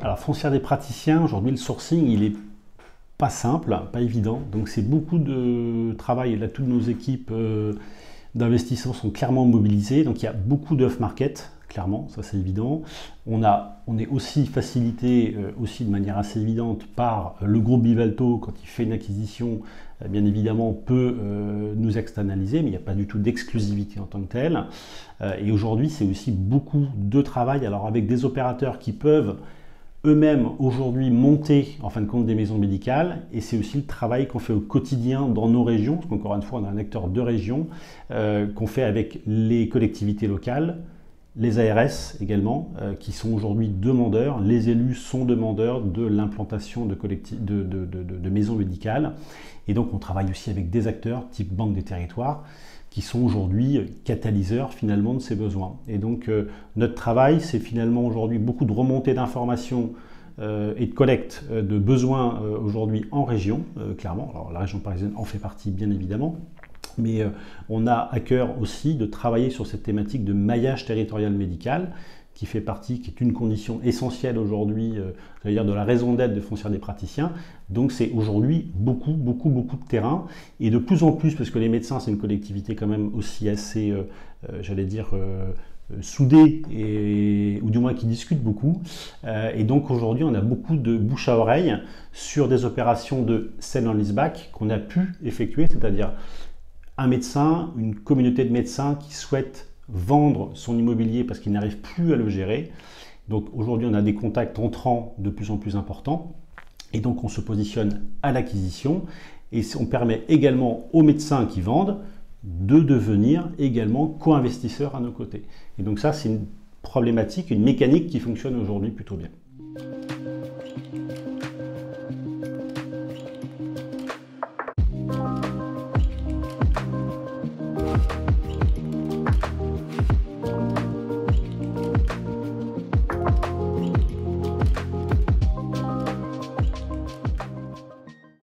Alors, Foncière des praticiens, aujourd'hui le sourcing, il est pas simple, pas évident, donc c'est beaucoup de travail, et là toutes nos équipes d'investisseurs sont clairement mobilisées, donc il y a beaucoup d'off-market, clairement, ça c'est évident. On est aussi facilité, aussi de manière assez évidente, par le groupe Bivalto, quand il fait une acquisition, bien évidemment, peut nous externaliser, mais il n'y a pas du tout d'exclusivité en tant que telle. Et aujourd'hui, c'est aussi beaucoup de travail, alors avec des opérateurs qui peuvent eux-mêmes aujourd'hui monter en fin de compte des maisons médicales, et c'est aussi le travail qu'on fait au quotidien dans nos régions, parce qu'encore une fois on a un acteur de région, qu'on fait avec les collectivités locales, les ARS également, qui sont aujourd'hui demandeurs, les élus sont demandeurs de l'implantation de maisons médicales, et donc on travaille aussi avec des acteurs type Banque des Territoires, qui sont aujourd'hui catalyseurs finalement de ces besoins. Et donc notre travail, c'est finalement aujourd'hui beaucoup de remontée d'informations et de collecte de besoins aujourd'hui en région, clairement. Alors la région parisienne en fait partie bien évidemment, mais on a à cœur aussi de travailler sur cette thématique de maillage territorial médical, qui fait partie, qui est une condition essentielle aujourd'hui, j'allais dire de la raison d'être de Foncière des praticiens. Donc c'est aujourd'hui beaucoup de terrain, et de plus en plus, parce que les médecins c'est une collectivité quand même aussi assez, j'allais dire, soudée, ou du moins qui discute beaucoup, et donc aujourd'hui on a beaucoup de bouche à oreille sur des opérations de sell and leaseback qu'on a pu effectuer, c'est-à-dire un médecin, une communauté de médecins qui souhaitent vendre son immobilier parce qu'il n'arrive plus à le gérer. Donc aujourd'hui on a des contacts entrants de plus en plus importants, et donc on se positionne à l'acquisition, et on permet également aux médecins qui vendent de devenir également co-investisseurs à nos côtés. Et donc ça c'est une problématique, une mécanique qui fonctionne aujourd'hui plutôt bien.